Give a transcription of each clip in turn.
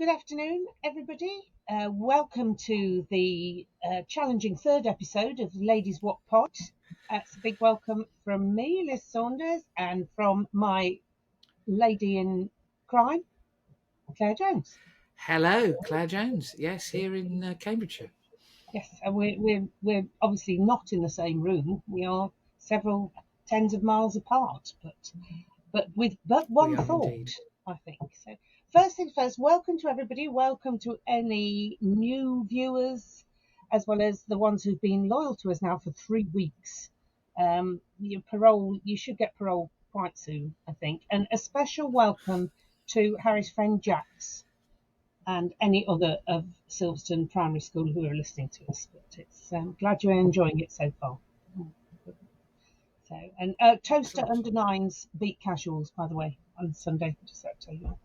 Good afternoon, everybody. Welcome to the challenging third episode of Ladies Wot Pod. It's a big welcome from me, Liz Saunders, and from my lady in crime, Claire Jones. Hello, Claire Jones. Yes, here in Cambridgeshire. Yes, and we're obviously not in the same room. We are several tens of miles apart, but with one thought, indeed. I think. So first things first, welcome to everybody. Welcome to any new viewers, as well as the ones who've been loyal to us now for 3 weeks. You should get parole quite soon, I think. And a special welcome to Harry's friend Jax and any other of Silverstone Primary School who are listening to us. But it's glad you're enjoying it so far. So, and Toaster under nines beat Casuals, by the way, on Sunday. Just to tell you.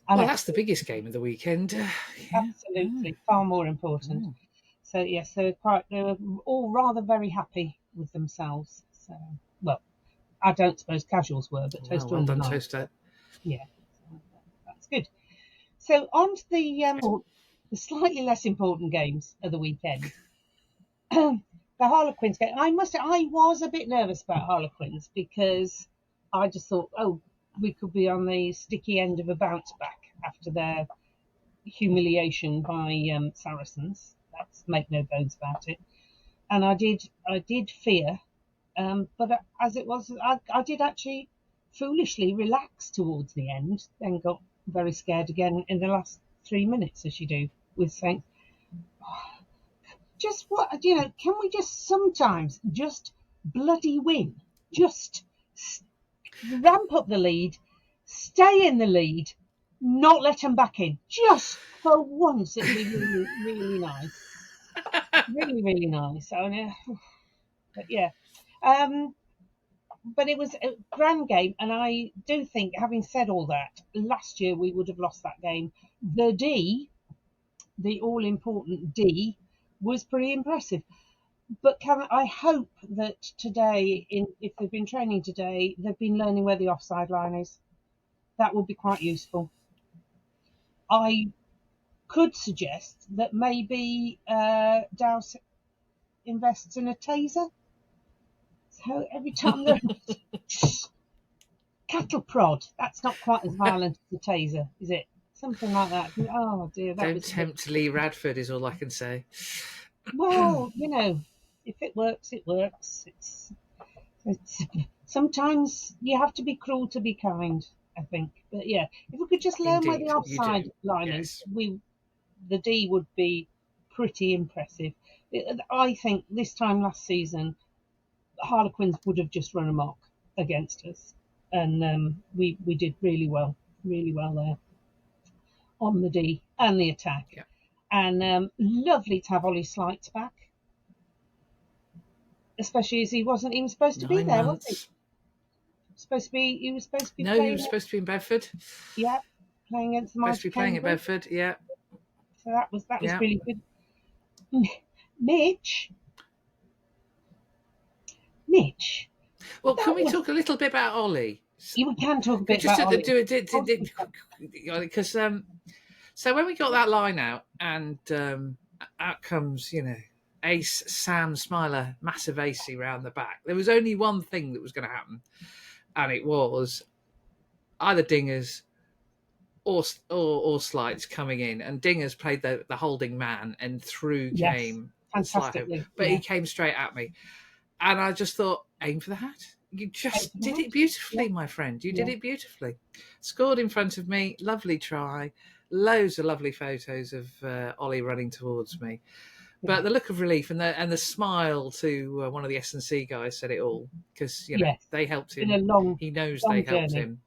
Well, that's the biggest game of the weekend. Absolutely, far more important. So yes, they were all rather very happy with themselves. So, well, I don't suppose Casuals were, but Toaster under nines. Toaster. Yeah, so that's good. So on to the slightly less important games of the weekend. The Harlequins game. I was a bit nervous about Harlequins because I just thought, we could be on the sticky end of a bounce back after their humiliation by Saracens. That's make no bones about it. And I did fear, but as it was, I did actually foolishly relax towards the end. Then got very scared again in the last 3 minutes, as you do with saying, just can we just sometimes just bloody win? Just ramp up the lead, stay in the lead, not let them back in. Just for once, it'd be really, really nice. Really, really nice. But yeah. But it was a grand game, and I do think, having said all that, last year we would have lost that game. The all-important D, was pretty impressive. But I hope that today, if they've been training today, they've been learning where the offside line is. That would be quite useful. I could suggest that maybe Dowse invests in a taser. So every time they're cattle prod, that's not quite as violent as a taser, is it? Something like that. Oh dear. Don't tempt Lee Radford is all I can say. Well, if it works, it works. It's sometimes you have to be cruel to be kind, I think. But yeah, if we could just learn where the offside line is, the D would be pretty impressive. I think this time last season, Harlequins would have just run amok against us, and we did really well there on the D and the attack. Yeah. And lovely to have Ollie Slights back, especially as he wasn't even supposed to be there, was he? He was supposed to be. No, he was supposed to be in Bedford. Yeah, playing against the supposed to be playing at Bedford. Yeah. So that was really good. Mitch. Well, can we talk a little bit about Ollie? You can talk a bit about Ollie. Because so when we got that line out, and out comes Ace Sam Smiler, massive acey round the back. There was only one thing that was going to happen, and it was either Dingers or Slights coming in, and Dingers played the holding man and came fantastically, but he came straight at me, and I just thought, aim for the hat. You just did it beautifully, my friend. You did it beautifully. Scored in front of me. Lovely try. Loads of lovely photos of Ollie running towards me. But the look of relief and the smile to one of the S&C guys said it all, because they helped him. He knows they helped him.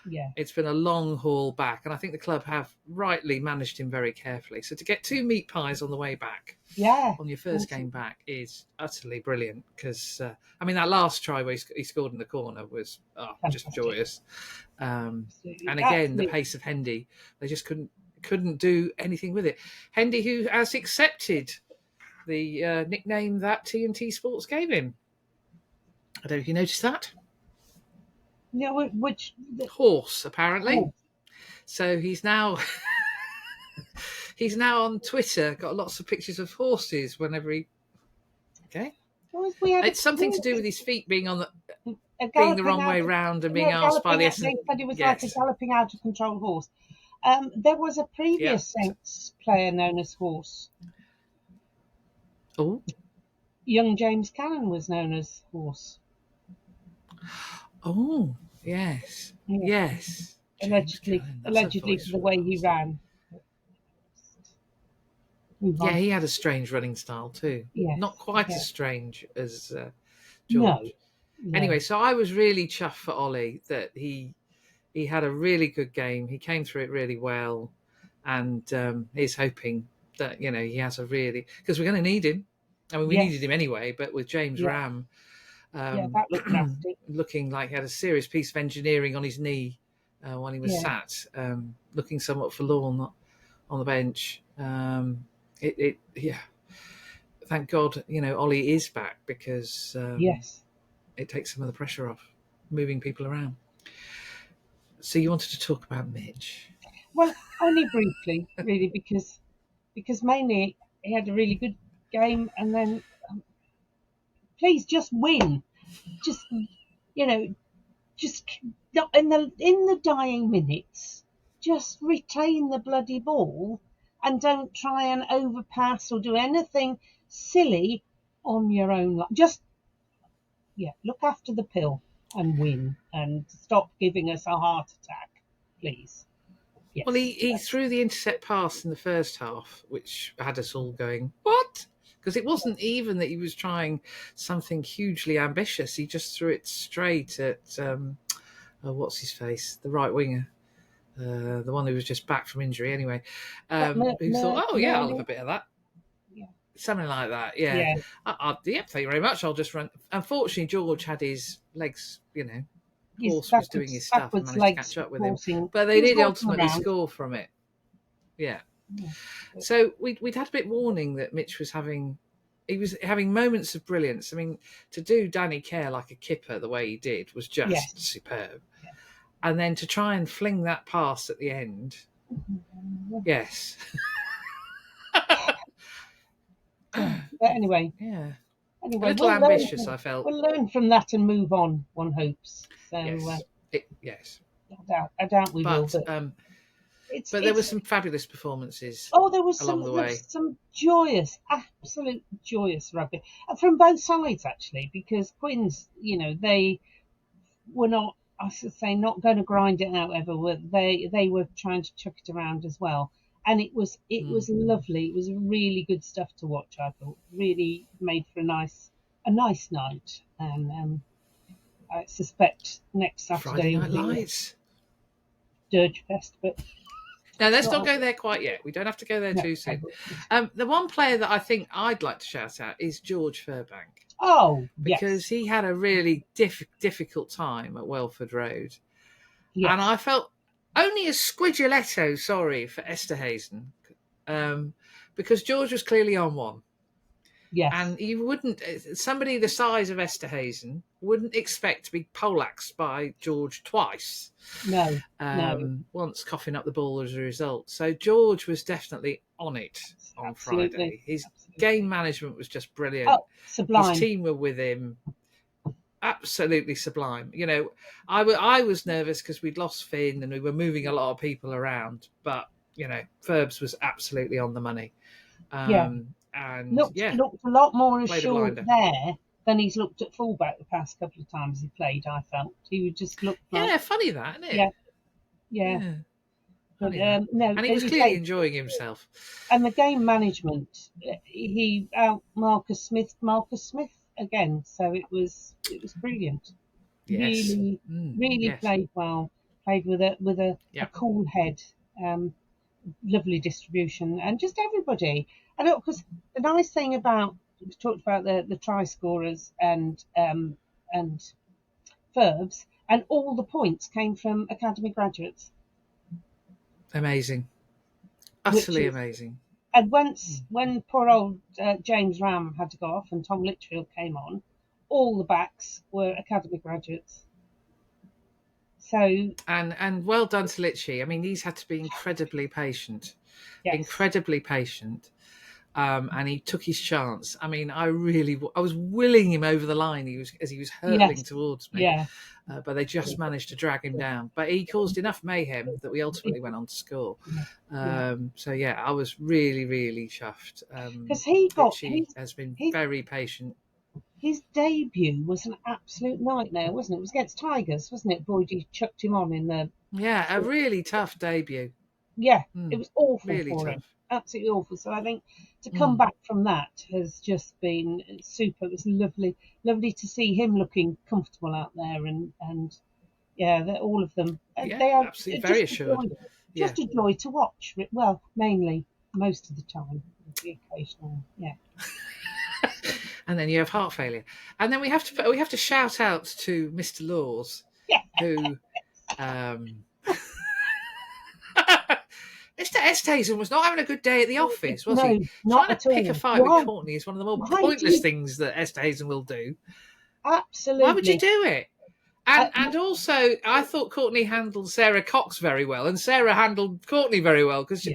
Yeah, it's been a long haul back, and I think the club have rightly managed him very carefully. So to get 2 meat pies on the way back, on your first game back, is utterly brilliant. Because that last try where he scored in the corner was just joyous. And again, the pace of Hendy, they just couldn't do anything with it. Hendy, who has accepted the nickname that TNT Sports gave him. I don't know if you noticed that. Yeah, which horse, apparently. So he's now he's now on Twitter, got lots of pictures of horses whenever he. Okay. It's something to do with his feet being on being the wrong way round and being asked by the They said it was like a galloping out of control horse. There was a previous Saints player known as Horse. Oh. Young James Cannon was known as Horse. Oh, yes. Yes. Allegedly for the way he ran. Yeah, he had a strange running style too. Yes. Not quite as strange as George. No. Anyway, so I was really chuffed for Ollie that he had a really good game. He came through it really well, and he's hoping that he has a really, because we're going to need him. I mean, we needed him anyway, but with James Ram, that looked nasty. Looking like he had a serious piece of engineering on his knee when he was sat, looking somewhat forlorn on the bench. Thank God, Ollie is back, because it takes some of the pressure off moving people around. So you wanted to talk about Mitch? Well, only briefly, really, because mainly he had a really good game, and then please just win, just not in the dying minutes, just retain the bloody ball and don't try and overpass or do anything silly on your own line. Just look after the pill and win, and stop giving us a heart attack, please. Yes. Well, he threw the intercept pass in the first half, which had us all going, what? Because it wasn't even that he was trying something hugely ambitious. He just threw it straight at, what's his face, the right winger, the one who was just back from injury anyway, who thought, I'll have a bit of that. Yeah. Something like that, yeah. Thank you very much, I'll just run. Unfortunately, George had his legs, Horse was doing his stuff and managed to catch up with him. But they did ultimately score from it. Yeah. So we'd had a bit warning that Mitch was having moments of brilliance. I mean, to do Danny Kerr like a kipper the way he did was just superb. Yeah. And then to try and fling that pass at the end, yes. But anyway. Yeah. Anyway, a little ambitious, I felt. We'll learn from that and move on, one hopes. So, yes. I doubt we will. But there were some fabulous performances. There was along the way. Some joyous, absolute joyous rugby from both sides, actually, because Quins, they were not, I should say, not going to grind it out ever. They were trying to chuck it around as well, and it was lovely. It was really good stuff to watch. I thought really made for a nice night, and I suspect next Saturday Friday Night Lights, Dirge Fest, but. No, let's not go there quite yet. We don't have to go there too soon. The one player that I think I'd like to shout out is George Furbank. Oh, because he had a really difficult time at Welford Road. Yes. And I felt only a squidgeletto sorry for Esterhazen, because George was clearly on one. Yes. And you wouldn't, somebody the size of Esterhazen wouldn't expect to be poleaxed by George twice. No. Once coughing up the ball as a result. So George was definitely on it on Friday. His game management was just brilliant. Oh, sublime. His team were with him. Absolutely sublime. I was nervous because we'd lost Finn and we were moving a lot of people around. But, Ferbs was absolutely on the money. And looked a lot more assured there than he's looked at fullback the past couple of times he played. I felt he would just look like, funny that, isn't it? Yeah. But, and he was clearly enjoying himself. And the game management, he out Marcus Smith again. So it was brilliant. Yes. Really played well. Played with a cool head. Lovely distribution, and just everybody. I know, because the nice thing about, we talked about the try scorers and Ferbs, and all the points came from academy graduates. Amazing, utterly amazing. And when poor old James Ram had to go off and Tom Litchfield came on, all the backs were academy graduates. So and well done to Litchi. I mean, he's had to be incredibly patient, incredibly patient. And he took his chance. I mean, I was willing him over the line. As he was hurtling towards me, but they just managed to drag him down. But he caused enough mayhem that we ultimately went on to score. So I was really, really chuffed. Because he has been very patient. His debut was an absolute nightmare, wasn't it? It was against Tigers, wasn't it? Boydie chucked him on in the... Yeah, a really tough debut. Yeah, it was awful really for tough. him. Absolutely awful. So I think to come back from that has just been super. It was lovely to see him looking comfortable out there, and all of them. They are absolutely very assured. Just a joy to watch. Well, mainly most of the time, the occasional, And then you have heart failure, and then we have to shout out to Mr. Laws, who. Mr. Esthazen was not having a good day at the office, was he? Not Trying to pick a fight with Courtney is one of the more pointless things that Esthazen will do. Absolutely. Why would you do it? And also, I thought Courtney handled Sarah Cox very well, and Sarah handled Courtney very well, because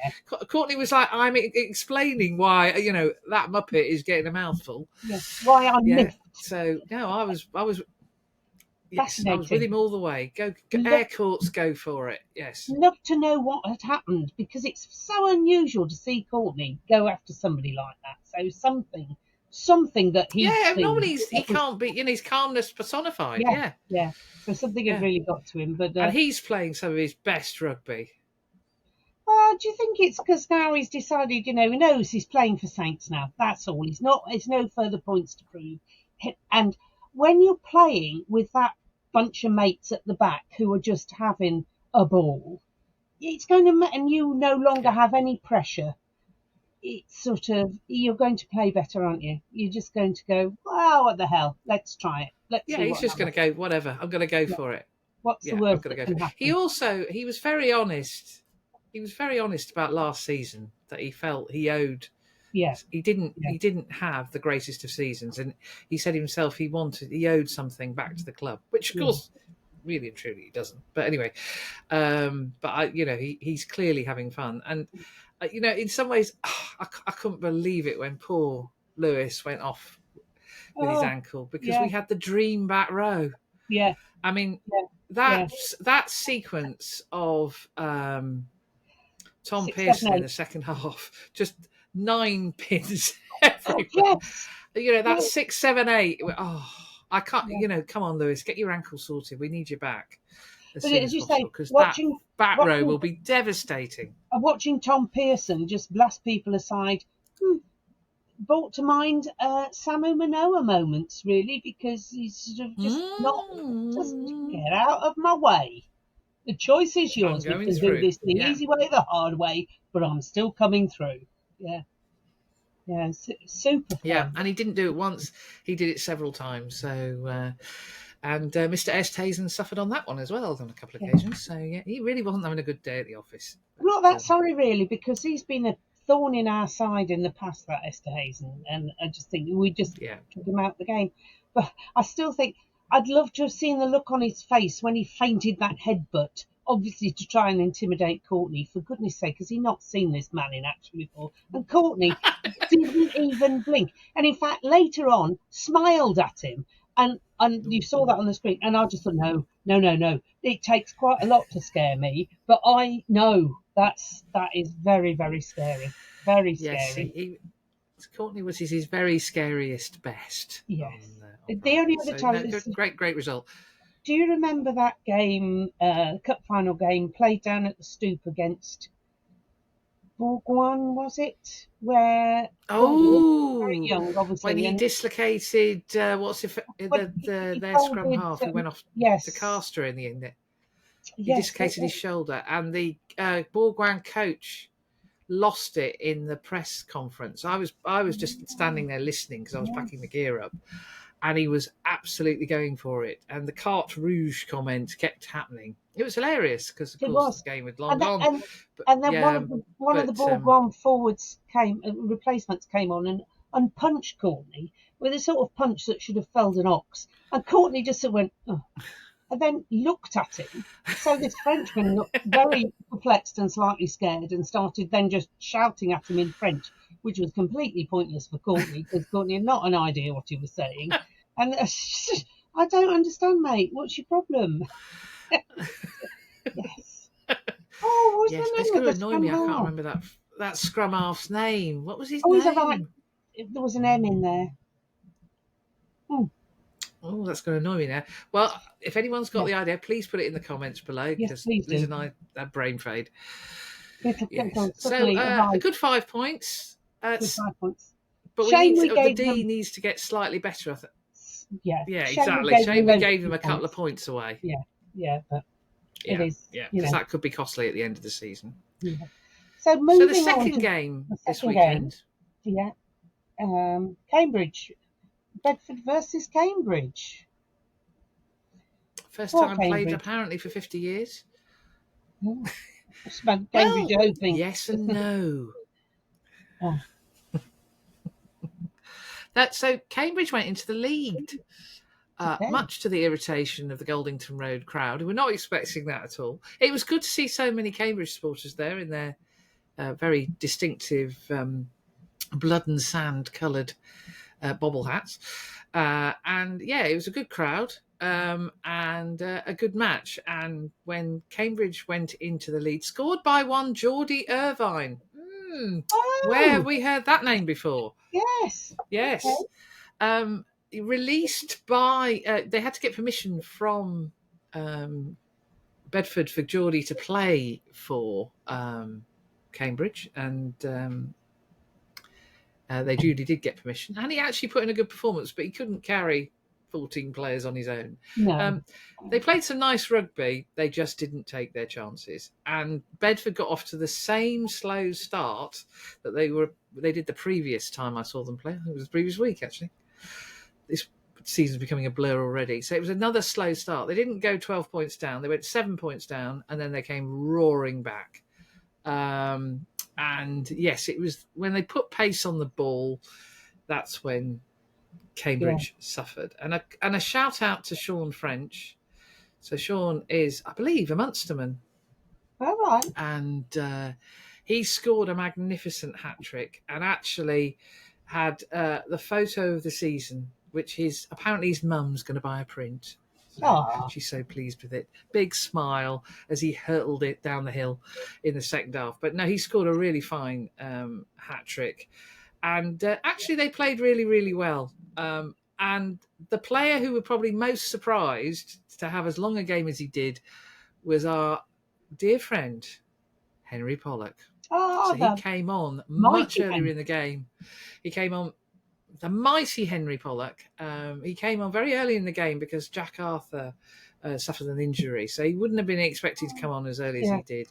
Courtney was like, I'm explaining why, that Muppet is getting a mouthful. Why I'm miffed. So, no, I was yes, I was with him all the way. Go Air Courts, go for it. Yes. Love to know what had happened, because it's so unusual to see Courtney go after somebody like that. So something that he normally he can't be, his calmness personified. Yeah. So something had really got to him, but and he's playing some of his best rugby. Well, do you think it's because now he's decided, he knows he's playing for Saints now? That's all. It's no further points to prove. And when you're playing with that bunch of mates at the back who are just having a ball, it's going to, and you no longer have any pressure. It's sort of, you're going to play better, aren't you? You're just going to go, well, what the hell? Let's try it. He's just going to go, whatever. I'm going to go for it. What's the worst that can happen? He was very honest. He was very honest about last season, that he felt he owed. Yes, he didn't have the greatest of seasons, and he said himself he owed something back to the club, which of course, really and truly, he doesn't. But anyway, he's clearly having fun, and in some ways, I couldn't believe it when poor Lewis went off with his ankle, because we had the dream back row. Yeah, I mean that sequence of Tom Pearson in the second half, just 9 pins everywhere. That's 6, 7, 8. I can't. Come on, Lewis, get your ankle sorted. We need you back as soon as possible, because that back row will be devastating. Watching Tom Pearson just blast people aside brought to mind Samu Manoa moments, really, because he's sort of just get out of my way. The choice is yours. We can do this the easy way, the hard way, but I'm still coming through. Yeah, super fun. Yeah, and he didn't do it once; he did it several times. So, and Mr. Esthazen suffered on that one as well on a couple of occasions. So, he really wasn't having a good day at the office. I'm not that sorry, really, because he's been a thorn in our side in the past, that Esthazen, and I just think we just took him out of the game. But I still think I'd love to have seen the look on his face when he feinted that headbutt, obviously to try and intimidate Courtney. For goodness sake, has he not seen this man in action before? And Courtney didn't even blink. And in fact, later on, smiled at him. And you saw that on the screen. And I just thought, no. It takes quite a lot to scare me. But I know that is very, very scary. Very scary. Courtney was his very scariest best. Yes. The only other time... Great result. Do you remember that game, cup final game, played down at the Stoop against Bourgoin, was it? Where very young, obviously, when he dislocated their scrum half, who went off to Castor in the end. He dislocated his shoulder, and the Bourgoin coach lost it in the press conference. I was just standing there listening because I was packing the gear up. And he was absolutely going for it. And the carte rouge comment kept happening. It was hilarious because, of course, the game had long gone. And then one of the Bourgoin forwards replacements came on and punched Courtney with a sort of punch that should have felled an ox. And Courtney just went, oh. and then looked at him. So this Frenchman looked very perplexed and slightly scared and started then just shouting at him in French, which was completely pointless for Courtney because Courtney had not an idea what he was saying. And I don't understand, mate. What's your problem? Yes. Oh, what was the name it's of going the to annoy me. I scrum can't half? remember that scrum half's name. What was his Oh, name? is that right? There was an M in there. Oh, that's going to annoy me now. Well, if anyone's got the idea, please put it in the comments below because Liz and I had brain fade. Yes. So a good 5 points. Good 5 points. But the D needs to get slightly better, I think. Yeah, exactly. Shame we gave them a couple of points away. Yeah, but it is. Yeah, because that could be costly at the end of the season. Yeah. So the second game this weekend. Cambridge. Bedford versus Cambridge. First time played apparently for 50 years. Oh. Cambridge hoping. Yes and no. So Cambridge went into the lead, much to the irritation of the Goldington Road crowd, who were not expecting that at all. It was good to see so many Cambridge supporters there in their very distinctive blood and sand coloured bobble hats. And it was a good crowd and a good match. And when Cambridge went into the lead, scored by one Geordie Irvine. Where have we heard that name before? Yes. Okay. Released by, they had to get permission from Bedford for Geordie to play for Cambridge, and they duly did get permission, and he actually put in a good performance, but he couldn't carry 14 players on his own. No. They played some nice rugby, they just didn't take their chances, and Bedford got off to the same slow start that they did the previous time I saw them play. I think it was the previous week, actually. This season's becoming a blur already. So it was another slow start. They didn't go 12 points down, they went 7 points down, and then they came roaring back. And yes, it was when they put pace on the ball, that's when Cambridge suffered. And a shout out to Sean French. So Sean is, I believe, a Munsterman. All right. And he scored a magnificent hat-trick and actually had the photo of the season, which apparently his mum's going to buy a print. She's so pleased with it. Big smile as he hurtled it down the hill in the second half. But no, he scored a really fine hat-trick. And actually they played really, really well. And the player who were probably most surprised to have as long a game as he did was our dear friend, Henry Pollock. So he came on much earlier in the game. He came on, the mighty Henry Pollock. He came on very early in the game because Jack Arthur suffered an injury. So he wouldn't have been expected to come on as early as he did.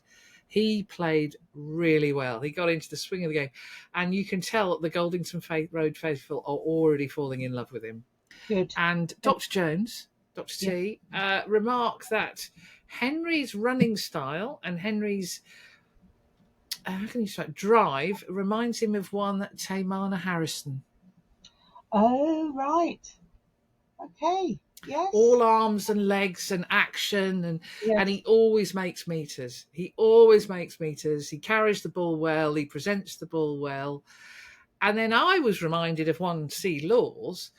He played really well. He got into the swing of the game. And you can tell that the Goldington Road faithful are already falling in love with him. Good. And Dr. Jones, Dr. T, remarked that Henry's running style and Henry's drive reminds him of one Taymana Harrison. Oh, right. Okay. Yes. All arms and legs and action, and he always makes meters. He carries the ball well. He presents the ball well. And then I was reminded of one C. Laws,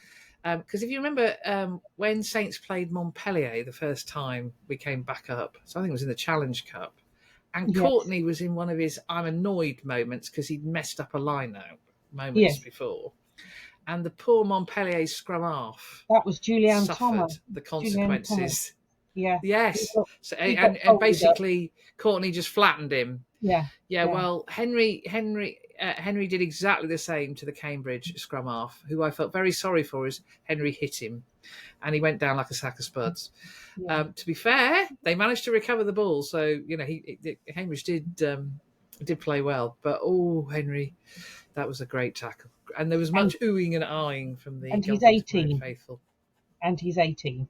because if you remember when Saints played Montpellier the first time we came back up, so I think it was in the Challenge Cup, and Courtney was in one of his I'm annoyed moments because he'd messed up a line-out moments before. And the poor Montpellier scrum half. That was Julian suffered Thomas. The consequences. Yeah. Yes. And basically, Courtney just flattened him. Yeah. Well, Henry did exactly the same to the Cambridge scrum half, who I felt very sorry for as Henry hit him, and he went down like a sack of spuds. Yeah. To be fair, they managed to recover the ball, so Cambridge did play well. But Henry, that was a great tackle. And there was much oohing and eyeing from the faithful. And he's 18.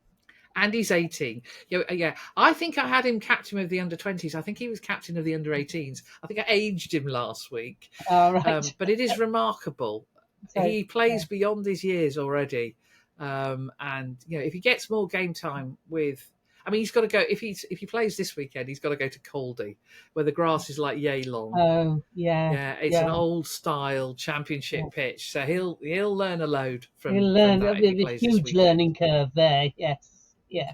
I think I had him captain of the under-20s. I think he was captain of the under-18s. I think I aged him last week. Right. But it is remarkable. So, he plays beyond his years already. And if he gets more game time I mean, he's got to go if he plays this weekend. He's got to go to Caldy, where the grass is like yay long. Oh, yeah. Yeah, it's an old style championship pitch, so he'll learn a load from. He'll learn. From that There's a huge learning curve there. Yes. Yeah.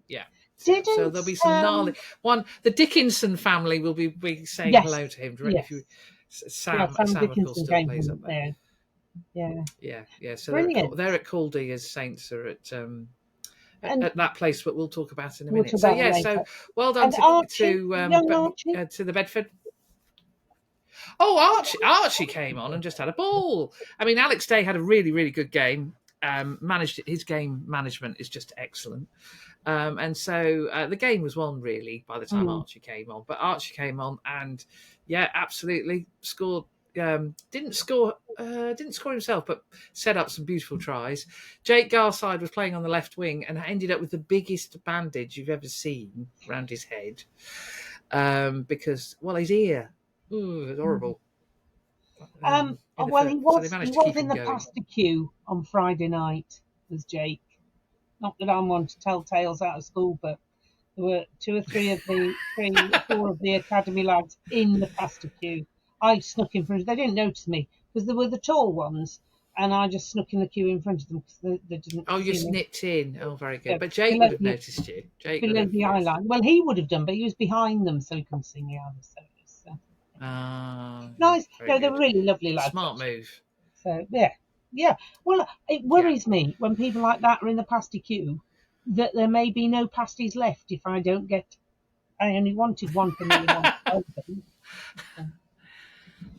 Yeah. So there'll be some gnarly one. The Dickinson family will be saying hello to him. Yes. If you, Sam of course still plays up there. Yeah. So they're at Caldy as Saints are at that place, but we'll talk about in a minute. So well done to the Bedford. Oh, Archie came on and just had a ball. I mean, Alex Day had a really, really good game. His game management is just excellent. And so the game was won really by the time Archie came on. But Archie came on and absolutely scored. Didn't score himself, but set up some beautiful tries. Jake Garside was playing on the left wing and ended up with the biggest bandage you've ever seen around his head because his ear. Ooh, it's horrible. He was in the pasta queue on Friday night, was Jake. Not that I'm one to tell tales out of school, but there were 4 of the academy lads in the pasta queue. I snuck in front. They didn't notice me because there were the tall ones, and I just snuck in the queue in front of them because they didn't. Oh, you snipped in. Oh, very good. But Jake would have noticed you. Jake below the eye line. Well, he would have done, but he was behind them, so he couldn't see me either. So. Nice. No, they're really lovely lads. Smart move. So yeah. Well, it worries me when people like that are in the pasty queue that there may be no pasties left if I don't get. I only wanted one for me.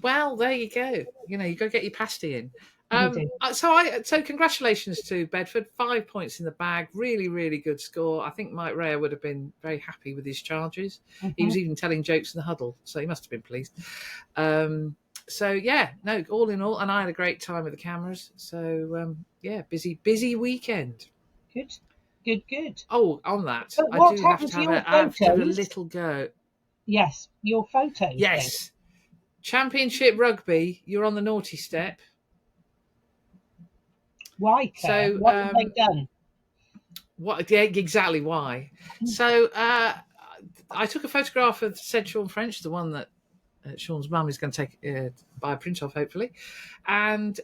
Well, there you go. You got to get your pasty in. So congratulations to Bedford. 5 points in the bag. Really, really good score. I think Mike Rea would have been very happy with his charges. He was even telling jokes in the huddle, so he must have been pleased. All in all, and I had a great time with the cameras. So busy weekend. Good. Oh, on that, I do have to have a little go. Yes, your photos. Yes. Then. Championship rugby, you're on the naughty step. Why, Claire? So, what have they done? Exactly why. So I took a photograph of Said Sean French, the one that Sean's mum is going to take buy a print of, hopefully. And,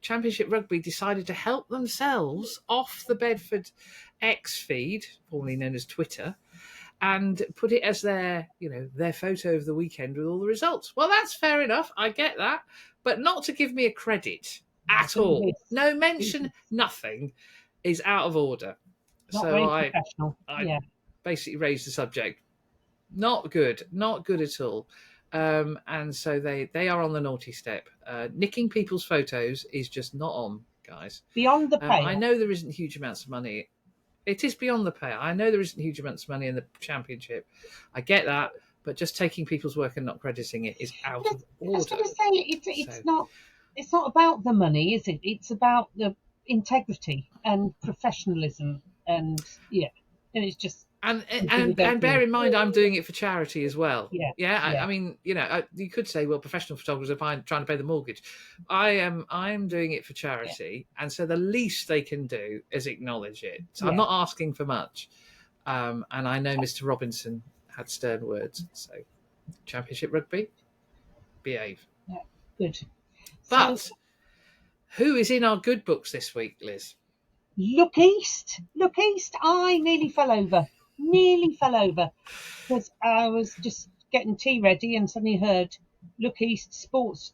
Championship Rugby decided to help themselves off the Bedford X feed, formerly known as Twitter, and put it as their photo of the weekend with all the results. Well, that's fair enough. I get that. But not to give me a credit at all. No mention, nothing is out of order. Not very professional. I basically raised the subject. Not good at all. And so they are on the naughty step. Nicking people's photos is just not on, guys. Beyond the pay. I know there isn't huge amounts of money. It is beyond the pay. I know there isn't huge amounts of money in the championship. I get that, but just taking people's work and not crediting it is out of order. I was going to say it's not about the money, is it? It's about the integrity and professionalism, and it's just. And bear in mind, I'm doing it for charity as well. Yeah. I mean, you could say, well, professional photographers are fine trying to pay the mortgage. I'm doing it for charity, and so the least they can do is acknowledge it. So I'm not asking for much. And I know Mr. Robinson had stern words. So, Championship Rugby, behave. Yeah, good. But who is in our good books this week, Liz? Look East. I nearly fell over because I was just getting tea ready and suddenly heard Look East sports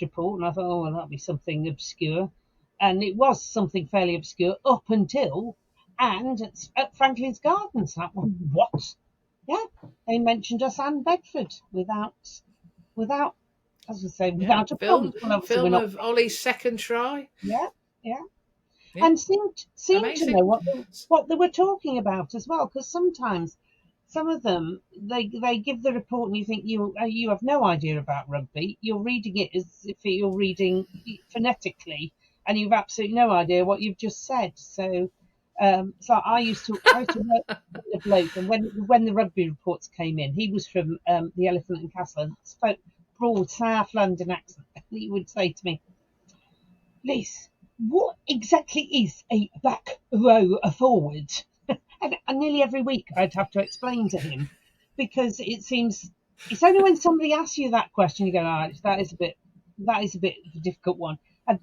report, and I thought, oh, well, that'll be something obscure, and it was something fairly obscure up until it's at Franklin's Gardens. That one, what? Yeah, they mentioned us and Bedford without as I say, without a film of Ollie's second try. Yeah. And seemed to know what they were talking about as well, because sometimes some of them they give the report and you think you have no idea about rugby. You're reading it as if you're reading phonetically, and you've absolutely no idea what you've just said. So I used to work with a bloke, and when the rugby reports came in, he was from the Elephant and Castle and spoke broad South London accent, and he would say to me, Liz, what exactly is a back row forward? And nearly every week I'd have to explain to him, because it seems it's only when somebody asks you that question you go, that is a bit of a difficult one. And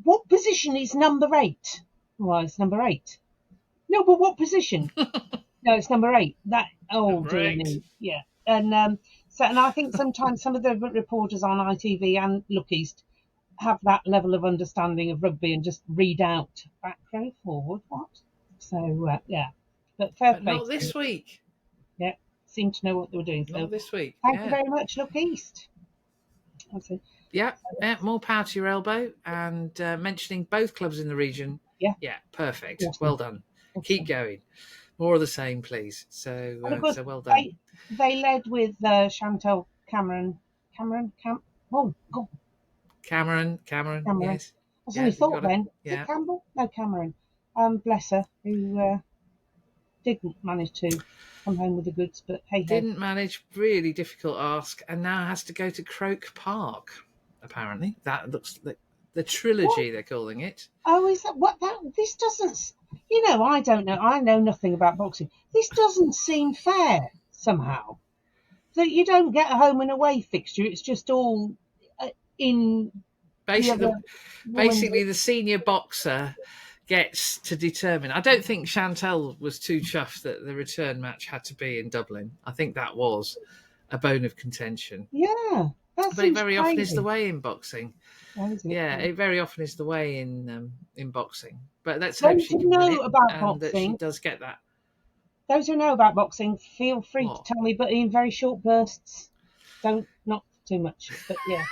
what position is number 8? Well, it's number 8. No, but what position? No, it's number 8. Dear me. Yeah. And and I think sometimes some of the reporters on ITV and Look East have that level of understanding of rugby and just read out back, row, forward, what? So yeah, but fair play. Not this week. Yeah, seem to know what they were doing. Not this week. Thank you very much, Look East. Yeah, more power to your elbow, and mentioning both clubs in the region. Yeah, perfect. Awesome. Well done. Awesome. Keep going. More of the same, please. So well done. They led with Chantal Cameron. Cameron. Yes. That's what we thought then. Yeah. Is it Campbell? No, Cameron. Bless her, who didn't manage to come home with the goods, but hey. Didn't manage. Really difficult ask, and now has to go to Croke Park. Apparently, that looks like the trilogy they're calling it. Oh, is that what that? This doesn't. I don't know. I know nothing about boxing. This doesn't seem fair somehow. That you don't get a home and away fixture. It's just all in. Basically, the senior boxer gets to determine. I don't think Chantal was too chuffed that the return match had to be in Dublin. I think that was a bone of contention. Yeah, but it very often is the way in boxing. It very often is the way in boxing. But let's hope she can win it and that she does get that. Those who know about boxing, feel free to tell me, but in very short bursts. Not too much, but yeah.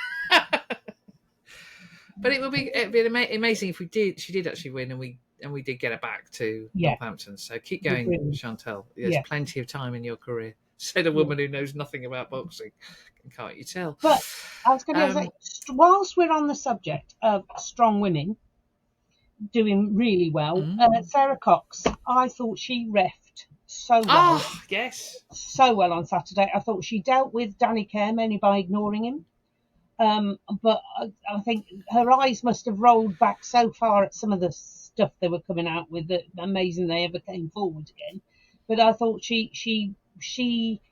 But it'd be amazing if she did actually win, and we did get her back to Northampton. So keep going, Chantal. There's plenty of time in your career. Said a woman who knows nothing about boxing. Can't you tell? But I was going to say, whilst we're on the subject of strong women doing really well, Sarah Cox, I thought she refed so well. Oh, yes. So well on Saturday. I thought she dealt with Danny Kerr mainly by ignoring him. But I think her eyes must have rolled back so far at some of the stuff they were coming out with that amazing they ever came forward again. But I thought she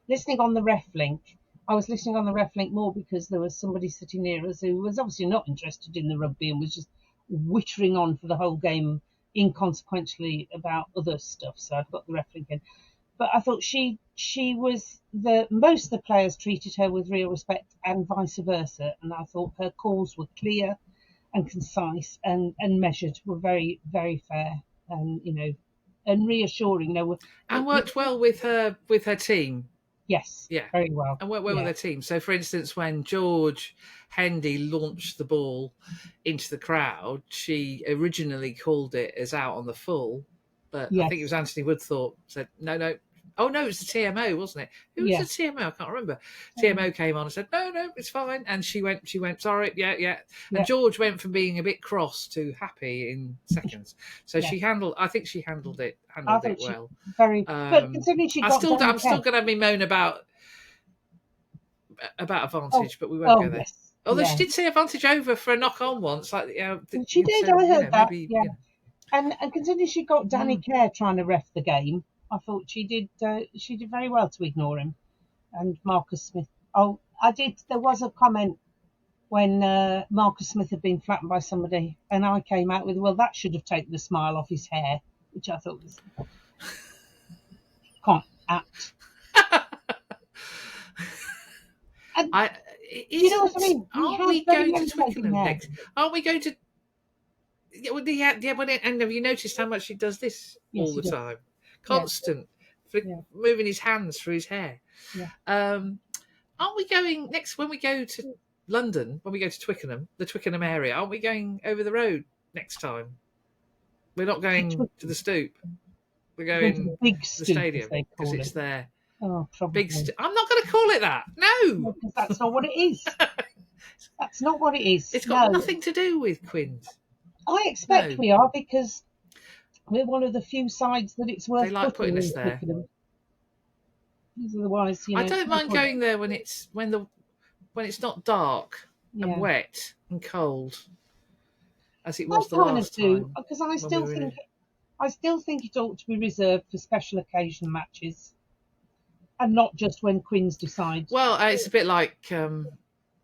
listening on the ref link. I was listening on the ref link more because there was somebody sitting near us who was obviously not interested in the rugby and was just wittering on for the whole game inconsequentially about other stuff. So I've got the ref link in. But I thought she was most of the players treated her with real respect and vice versa. And I thought her calls were clear and concise and measured, were very, very fair and, and reassuring. And worked well with her team. Yes, very well. And worked well with her team. So, for instance, when George Hendy launched the ball into the crowd, she originally called it as out on the full. But I think it was Anthony Woodthorpe said, no. Oh, no, it was the TMO, wasn't it? Who was the TMO? I can't remember. TMO came on and said, no, it's fine. And she went, sorry, yeah. And George went from being a bit cross to happy in seconds. So I think she handled it well. But considering she got I'm still going to be moan about advantage, but we won't go there. Yes. Although she did say advantage over for a knock-on once. She did, I heard that. Maybe, And considering she got Danny Kerr trying to ref the game, I thought she did very well to ignore him. And Marcus Smith. Oh, I did. There was a comment when Marcus Smith had been flattened by somebody, and I came out with, well, that should have taken the smile off his hair, which I thought was quite apt. You know what I mean? Aren't we going to Twickenham next? Aren't we going to... and have you noticed how much he does this all the time? Constant, moving his hands through his hair. Yeah. Aren't we going next when we go to London? When we go to Twickenham, the Twickenham area, aren't we going over the road next time? We're not going to the Stoop. We're going to the stadium because it's there. Oh, probably. I'm not going to call it that. No, because that's not what it is. That's not what it is. It's got nothing to do with Quins. I expect we are, because we're one of the few sides that it's worth. They like putting us there. Otherwise, I don't mind going there when it's not dark and wet and cold, as it was the last time. Because I still think I still think it ought to be reserved for special occasion matches, and not just when Quins decide. Well, it's a bit like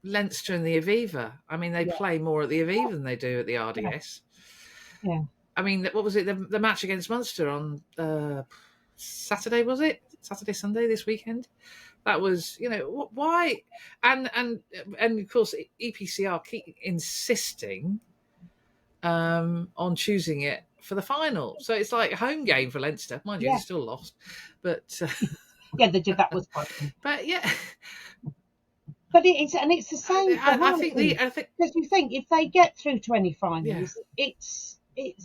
Leinster and the Aviva. I mean, they play more at the Aviva than they do at the RDS. Yeah. I mean, what was it? The match against Munster on Saturday, was it? Saturday, Sunday this weekend? That was, why? And of course, EPCR keep insisting on choosing it for the final. So it's like a home game for Leinster. Mind you, they still lost. But yeah, they did. That was quite fun. But yeah. But it's the same. I think because you think if they get through to any finals, it's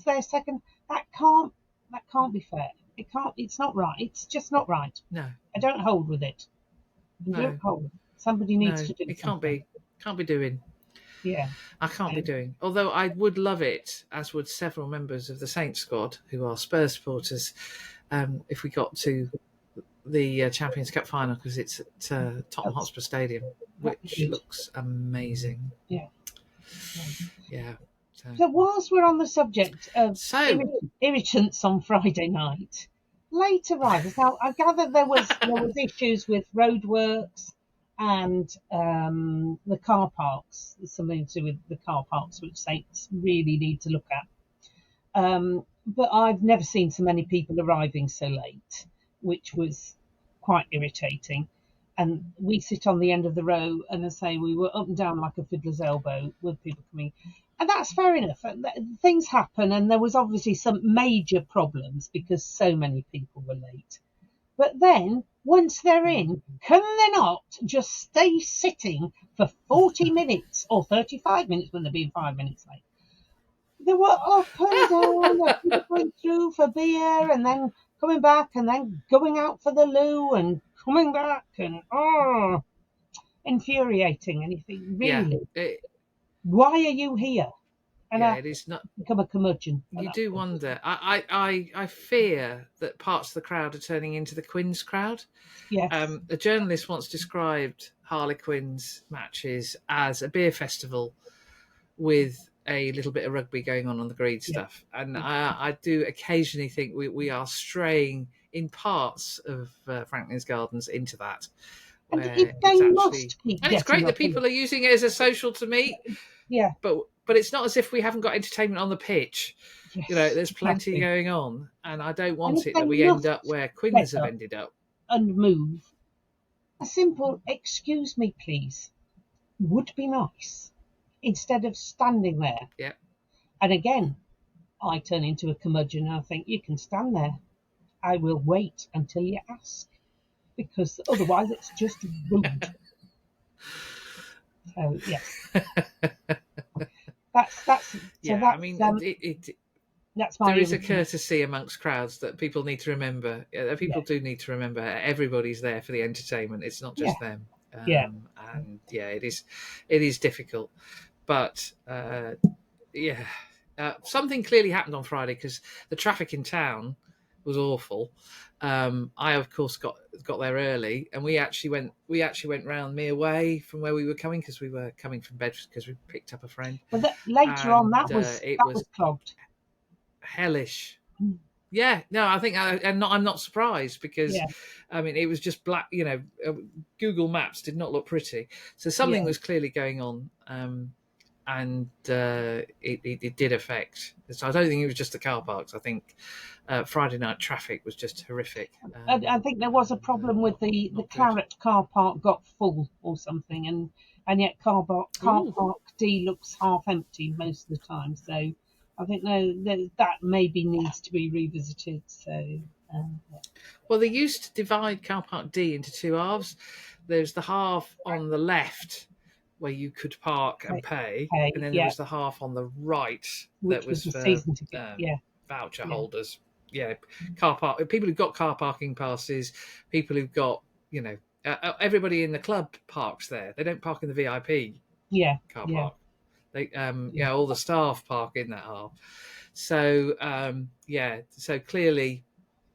their second. That can't be fair. It can't. It's not right. It's just not right. No, I don't hold with it. No. Somebody needs to do. It can't be doing. Yeah, I can't be doing. Although I would love it, as would several members of the Saints squad who are Spurs supporters, if we got to the Champions Cup final, because it's at Tottenham Hotspur Stadium, which looks amazing. Yeah. Yeah. So whilst we're on the subject of irritants on Friday night, late arrivals. Now I gather there was issues with roadworks and the car parks. Something to do with the car parks, which Saints really need to look at. But I've never seen so many people arriving so late, which was quite irritating. And we sit on the end of the row, and I say we were up and down like a fiddler's elbow with people coming. And that's fair enough. Things happen, and there was obviously some major problems because so many people were late. But then, once they're in, can they not just stay sitting for 40 minutes or 35 minutes when they're being 5 minutes late? They were up and down, people going through for beer and then coming back and then going out for the loo and coming back and infuriating. And you think, really? Why are you here? And it is not become a curmudgeon. You do wonder. I fear that parts of the crowd are turning into the Quins crowd. Yes. A journalist once described Harlequins matches as a beer festival with a little bit of rugby going on the green stuff. And I do occasionally think we are straying in parts of Franklin's Gardens into that. And it's great that people are using it as a social to meet. Yeah. But it's not as if we haven't got entertainment on the pitch. Yes, there's plenty going on, and I don't want it that we end up where Quins have ended up. And move. A simple "excuse me, please" would be nice, instead of standing there. Yeah. And again, I turn into a curmudgeon and I think, you can stand there. I will wait until you ask, because otherwise it's just rude. So yes. That's I mean, that's my. There is a courtesy amongst crowds that people need to remember. People do need to remember. Everybody's there for the entertainment. It's not just them. And it is difficult, but something clearly happened on Friday because the traffic in town was awful. I of course got there early, and we actually went round Mere Way from where we were coming, because we were coming from Bedford because we picked up a friend. But later on, that was clogged. Hellish. Yeah, no, I think, I'm not surprised, because I mean, it was just black. Google Maps did not look pretty, so something was clearly going on. And it did affect. So I don't think it was just the car parks. I think Friday night traffic was just horrific. I think there was a problem with the Claret car park got full or something, and yet car park D looks half empty most of the time. So I think that maybe needs to be revisited. So well, they used to divide car park D into two halves. There's the half on the left where you could park and pay, and then there was the half on the right that was for season ticket, voucher holders. Yeah, car park. People who've got car parking passes, people who've got, everybody in the club parks there. They don't park in the VIP car park. They, all the staff park in that half. So, so clearly,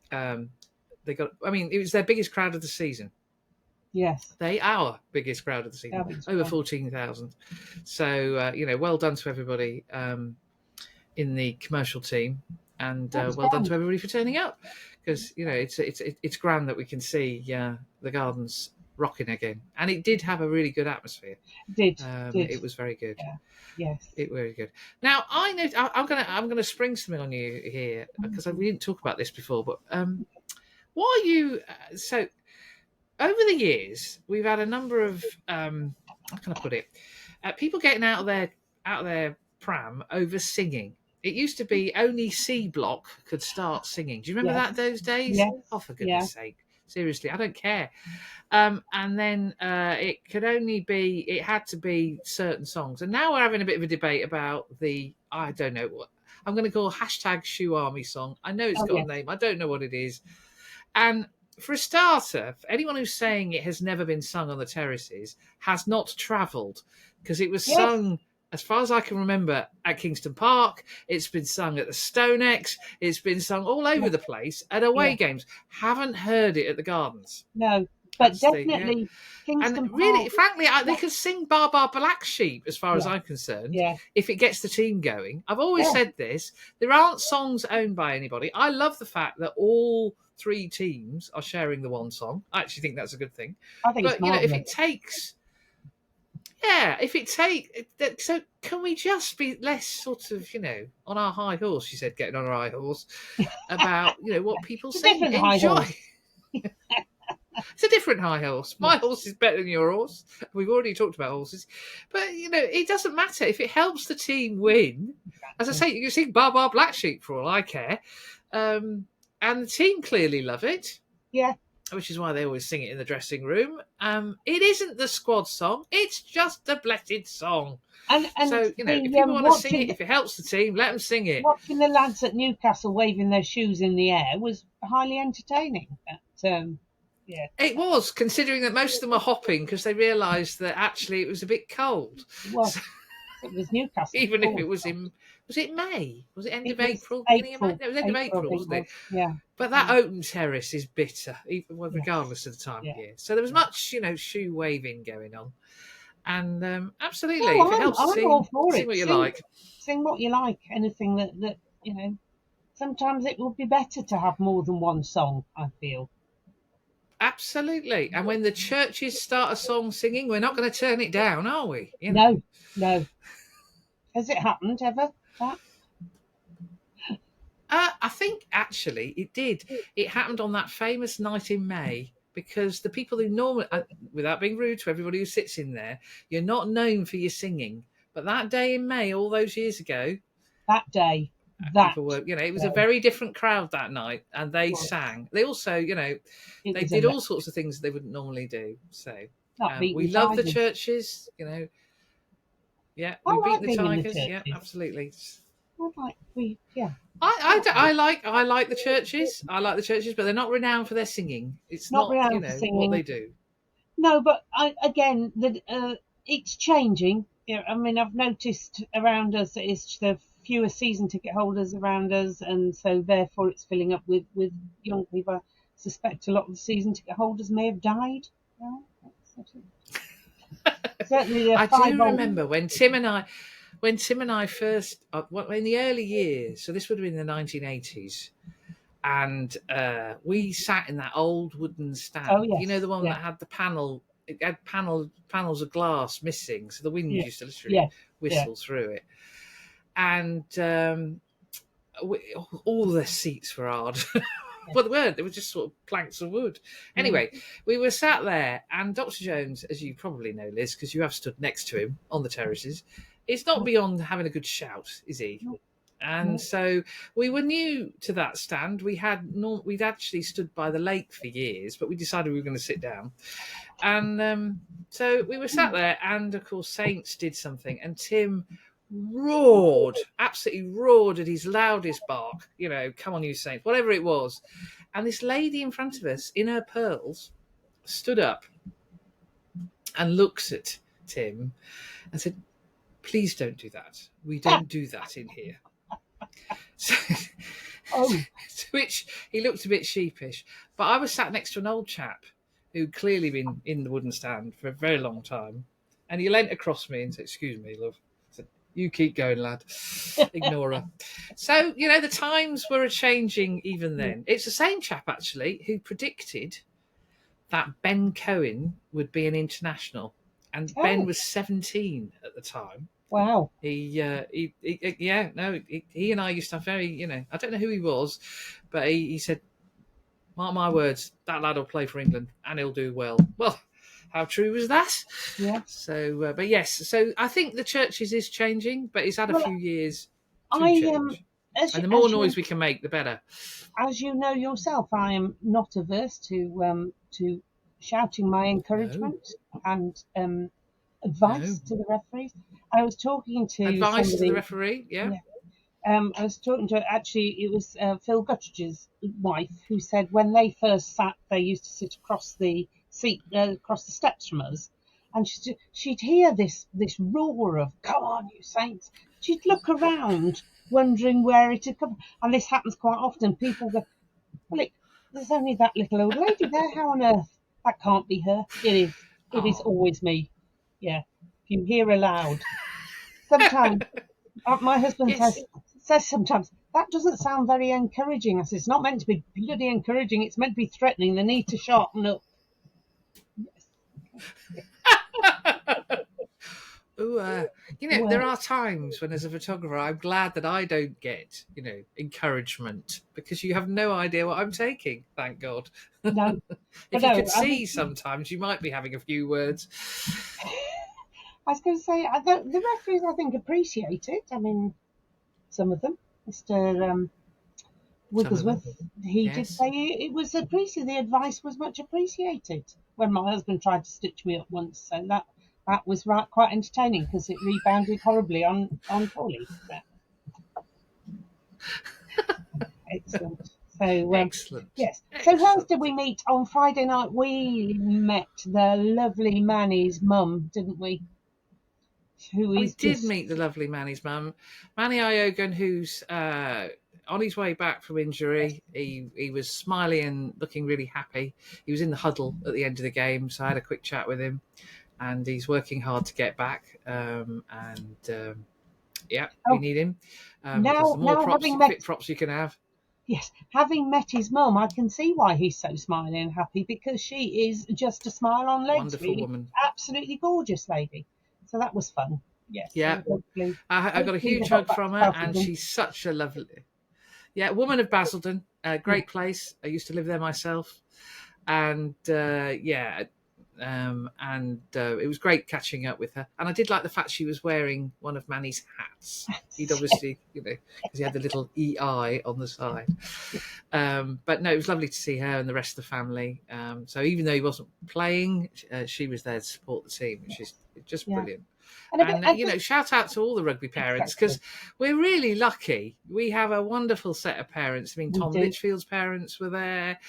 they got. I mean, it was their biggest crowd of the season. Yes. Our biggest crowd of the season, over 14,000. So, well done to everybody in the commercial team. And well done to everybody for turning up, because it's grand that we can see the gardens rocking again, and it did have a really good atmosphere. It was very good. Yes, it very good. Now I'm gonna spring something on you here, because we didn't talk about this before, but what are you so over the years we've had a number of how can I put it, people getting out of their pram over singing. It used to be only C block could start singing. Do you remember that those days? Yes. Oh, for goodness sake. Seriously, I don't care. And then it had to be certain songs. And now we're having a bit of a debate about I don't know what, I'm going to call #Shoe Army song. I know it's got a name. I don't know what it is. And for a starter, for anyone who's saying it has never been sung on the terraces has not travelled, because it was sung, as far as I can remember, at Kingston Park. It's been sung at the Stonex. It's been sung all over the place at away games. Haven't heard it at the Gardens. No, but definitely Kingston and Park. Really, frankly, they could sing Bar Bar Black Sheep, as far as I'm concerned, if it gets the team going. I've always said this. There aren't songs owned by anybody. I love the fact that all 3 teams are sharing the one song. I actually think that's a good thing. I think it's marvelous. If it takes... so can we just be less sort of, on our high horse, she said, getting on our high horse, about, what people say, enjoy. It's a different high horse. My horse is better than your horse. We've already talked about horses. But, it doesn't matter. If it helps the team win, as I say, you can sing Bar Bar Black Sheep for all I care. And the team clearly love it. Yeah. Which is why they always sing it in the dressing room. It isn't the squad song. It's just a blessed song. And so, if people want to sing it, if it helps the team, let them sing it. Watching the lads at Newcastle waving their shoes in the air was highly entertaining. It was, considering that most of them were hopping because they realised that actually it was a bit cold. Well, it was Newcastle. Even if it was was it May? Was it end of April? Beginning of May? No, it was end of April, wasn't it? Yeah. But that open terrace is bitter, even regardless of the time of year. So there was much, shoe waving going on. And absolutely, if it helps sing what you like. Sing what you like. Anything that sometimes it would be better to have more than one song, I feel. Absolutely. And when the churches start a song singing, we're not going to turn it down, are we? No. Has it happened ever? That? I think actually it did. It happened on that famous night in May, because the people who normally, without being rude to everybody who sits in there, you're not known for your singing. But that day in May, all those years ago, people were, it was a very different crowd that night, and they sang. They also, they did all sorts of things they wouldn't normally do. So we love the churches, Yeah, we beat the Tigers. Yeah, absolutely. I like the churches. I like the churches, but they're not renowned for their singing. It's not what they do. No, but it's changing. I mean, I've noticed around us that it's the fewer season ticket holders around us, and so therefore it's filling up with young people. I suspect a lot of the season ticket holders may have died. Certainly, I do remember when Tim and I first, in the early years, so this would have been in the 1980s, and we sat in that old wooden stand. Oh, yes. The one that had the panel. It had panels of glass missing, so the wind used to literally whistle through it. And all the seats were hard. Well, they weren't. They were just sort of planks of wood. Anyway, we were sat there, and Dr. Jones, as you probably know, Liz, because you have stood next to him on the terraces, is not beyond having a good shout, is he? And so we were new to that stand. We'd actually stood by the lake for years, but we decided we were going to sit down. And so we were sat there, and of course Saints did something, and Tim absolutely roared at his loudest bark, come on you Saints, whatever it was. And this lady in front of us, in her pearls, stood up and looks at Tim and said, "Please don't do that. We don't do that in here." So, to which he looked a bit sheepish. But I was sat next to an old chap who'd clearly been in the wooden stand for a very long time, and he leant across me and said, "Excuse me, love." I said, You keep going, lad. Ignore her. So, the times were changing even then. It's the same chap, actually, who predicted that Ben Cohen would be an international. And Ben was 17 at the time. Wow. He and I used to have very, I don't know who he was, but he said, mark my words, that lad will play for England and he'll do well. Well, how true was that? Yeah. So, but yes, so I think the churches is changing, but it's had a few years to change. And the more noise we can make, the better. As you know yourself, I am not averse to shouting my encouragement and advice to the referees. I was talking to advice to the referee, yeah. I was talking to, actually, it was Phil Guttridge's wife who said when they first sat, they used to sit across the seat, across the steps from us, and she'd hear this roar of "Come on, you Saints!" She'd look around, wondering where it had come from. And this happens quite often. People go, "Well, there's only that little old lady there. How on earth? That can't be her." It is. It is always me. Yeah. If you hear aloud, sometimes my husband says sometimes, "That doesn't sound very encouraging." I said, "It's not meant to be bloody encouraging. It's meant to be threatening. They need to sharpen up." There are times when, as a photographer, I'm glad that I don't get, encouragement, because you have no idea what I'm taking. Thank God. No, if you could see, sometimes you might be having a few words. I was going to say, the referees, I think, appreciate it. I mean, some of them. Mr. Wigglesworth, he did say it was appreciated. The advice was much appreciated when my husband tried to stitch me up once. So that was quite entertaining, because it rebounded horribly on Paulie. Excellent. So excellent. Yes. Excellent. So who else did we meet on Friday night? We met the lovely Manny's mum, didn't we? We did meet the lovely Manny's mum, Manny Iogan, who's on his way back from injury. He was smiling and looking really happy. He was in the huddle at the end of the game, so I had a quick chat with him, and he's working hard to get back. We need him. Because the more fit props you can have. Yes, having met his mum, I can see why he's so smiling and happy, because she is just a smile on legs. Wonderful really. Woman. Absolutely gorgeous lady. So that was fun. Yes. Yeah. So I got a huge hug from her, and she's such a lovely... Yeah, woman of Basildon. Great place. I used to live there myself. And it was great catching up with her. And I did like the fact she was wearing one of Manny's hats. He'd obviously, because he had the little EI on the side. But no, it was lovely to see her and the rest of the family. So even though he wasn't playing, she was there to support the team, which is just brilliant. And shout out to all the rugby parents, because we're really lucky. We have a wonderful set of parents. I mean, Tom Litchfield's parents were there.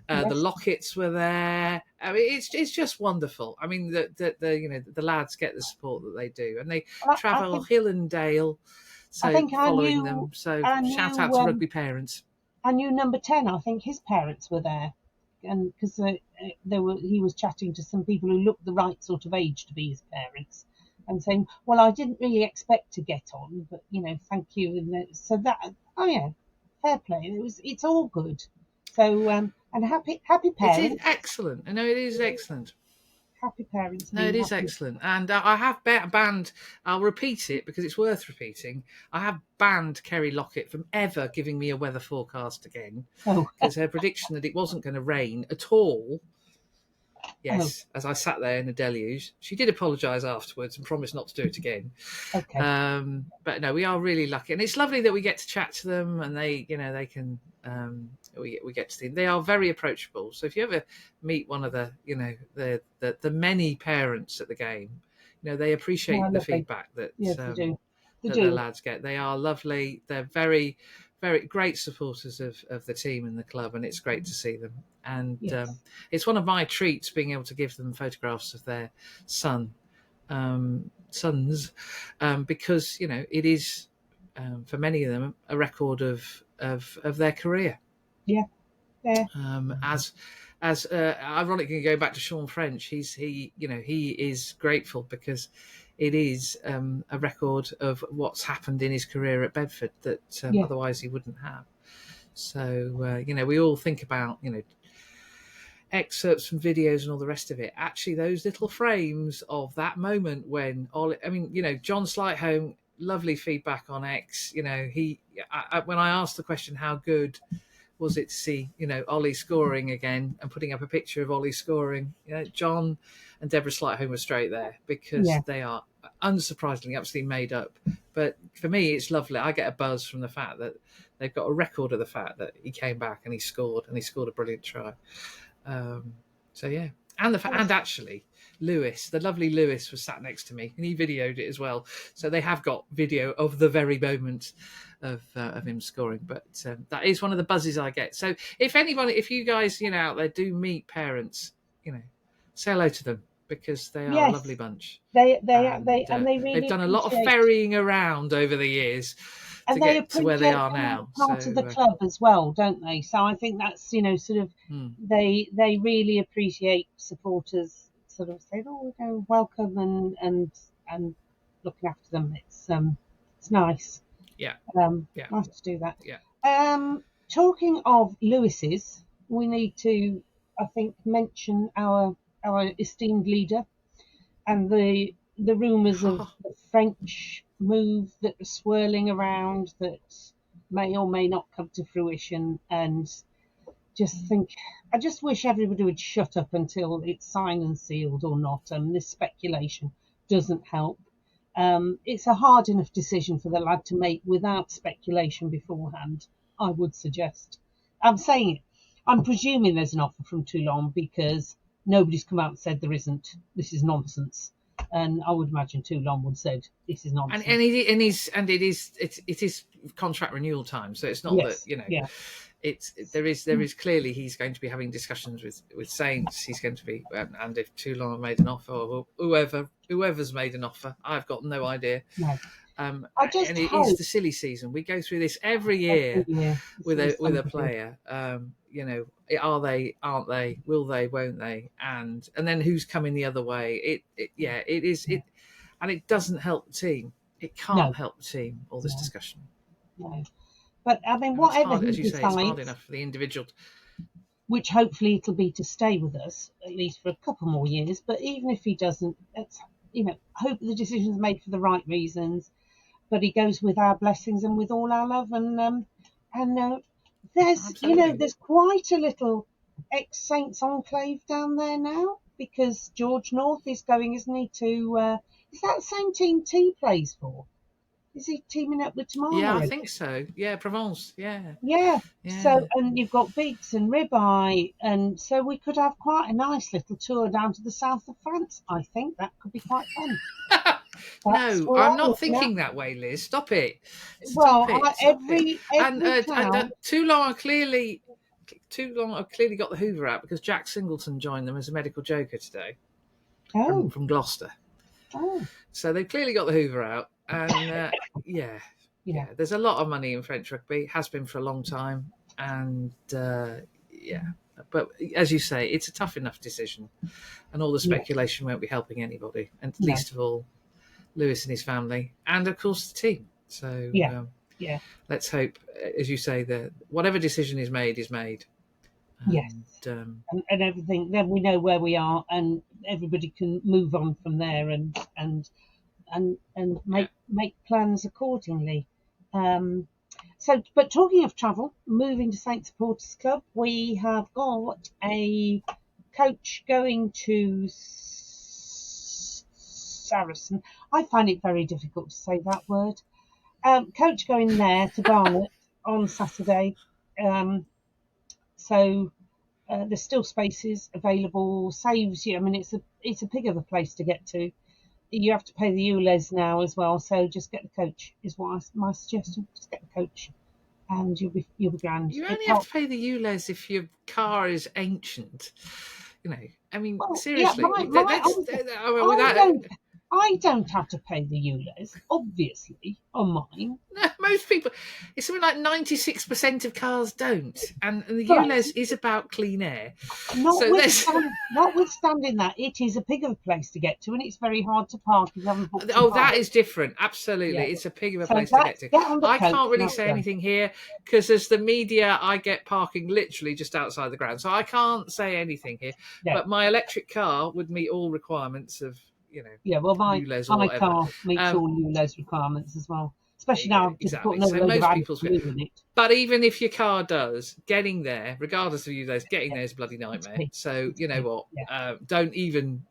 The Locketts were there. I mean, it's just wonderful. I mean, the lads get the support that they do, and they travel hill and dale. So following them. So shout out to rugby parents. I knew number 10. I think his parents were there, and because he was chatting to some people who looked the right sort of age to be his parents, and saying, "Well, I didn't really expect to get on, but thank you." And so that, fair play. It's all good. So and happy parents. It is excellent. I know it is excellent. Happy parents. No, it is excellent. And I have banned, I'll repeat it because it's worth repeating, I have banned Kerry Lockett from ever giving me a weather forecast again. Because her prediction that it wasn't going to rain at all, as I sat there in the deluge, she did apologise afterwards and promised not to do it again. But no, we are really lucky. And it's lovely that we get to chat to them, and they can... we get to see them. They are very approachable. So if you ever meet one of the many parents at the game, they appreciate the feedback that the lads get. They are lovely. They're very, very great supporters of the team and the club, and it's great to see them. And it's one of my treats being able to give them photographs of their sons, because it is for many of them a record of their career. As ironically, going back to Sean French, he is grateful because it is a record of what's happened in his career at Bedford that otherwise he wouldn't have. So, we all think about, excerpts from videos and all the rest of it. Actually, those little frames of that moment when John Slightholme, lovely feedback on X. When I asked the question, how good was it to see, Ollie scoring again and putting up a picture of Ollie scoring, John and Deborah Slightholme were straight there because they are unsurprisingly absolutely made up. But for me, it's lovely. I get a buzz from the fact that they've got a record of the fact that he came back and he scored a brilliant try. And actually Lewis, the lovely Lewis, was sat next to me and he videoed it as well. So they have got video of the very moment of him scoring. But that is one of the buzzes I get. So if you guys, out there do meet parents, say hello to them because they are a lovely bunch. They really they've done a lot of ferrying around over the years to get to where they are now. Part of the club as well, don't they? So I think that's they really appreciate supporters sort of saying, welcome and looking after them. It's nice. Nice to do that. Talking of Lewis's, we need to, I think, mention our esteemed leader and the rumours of the French move that was swirling around that may or may not come to fruition. And I just wish everybody would shut up until it's signed and sealed or not. And this speculation doesn't help. It's a hard enough decision for the lad to make without speculation beforehand, I would suggest. I'm saying it. I'm presuming there's an offer from Toulon because nobody's come out and said there isn't. This is nonsense. And I would imagine Toulon would have said this is nonsense. And it is contract renewal time, so it's not that there is clearly he's going to be having discussions with Saints. He's going to be, and if Toulon have made an offer, or whoever's made an offer, I've got no idea. No. And it is the silly season. We go through this every year with a player. Are they? Aren't they? Will they? Won't they? And then who's coming the other way? It is, and it doesn't help the team. It can't help the team. All this discussion. No, but I mean, whatever he decides, it's hard enough for the individual. Which hopefully it'll be to stay with us at least for a couple more years. But even if he doesn't, hope the decision's made for the right reasons. But he goes with our blessings and with all our love, and there's Absolutely. There's quite a little ex-Saints enclave down there now because George North is going, isn't he? To is that the same team T plays for? Is he teaming up with Tamara? Yeah, I think so. Yeah, Provence. Yeah. So and you've got Beaks and Ribeye, and so we could have quite a nice little tour down to the south of France. I think that could be quite fun. No, I'm not thinking that way, Liz. Stop it. Every Toulon have clearly got the Hoover out because Jack Singleton joined them as a medical joker today from Gloucester. Oh. So they've clearly got the Hoover out, and there's a lot of money in French rugby. Has been for a long time, and But as you say, it's a tough enough decision, and all the speculation won't be helping anybody, and least of all Lewis and his family, and of course the team. So let's hope, as you say, that whatever decision is made is made. And everything. Then we know where we are, and everybody can move on from there, and make plans accordingly. But talking of travel, moving to Saint Supporters Club, we have got a coach going to Saracen. I find it very difficult to say that word. Coach going there to Barnet on Saturday. So there's still spaces available. Saves you. I mean, it's a pig of a place to get to. You have to pay the ULEZ now as well. So just get the coach is my suggestion. Just get the coach, and you'll be grand. You only have to pay the ULEZ if your car is ancient. I mean, seriously. I don't have to pay the ULEZ, obviously, on mine. No, most people, it's something like 96% of cars don't. And the ULEZ is about clean air. Notwithstanding that, it is a pig of a place to get to, and it's very hard to park if you haven't booked a car. That is different. Absolutely. Yeah. It's a pig of a place to get to. I can't really say anything here because as the media, I get parking literally just outside the ground. So I can't say anything here. Yeah. But my electric car would meet all requirements of, my car meets all ULEZ requirements as well. Especially now, exactly. So most people's but even if your car does, getting there, regardless of ULEZ, getting there is a bloody nightmare. So you know what? Yeah. Don't even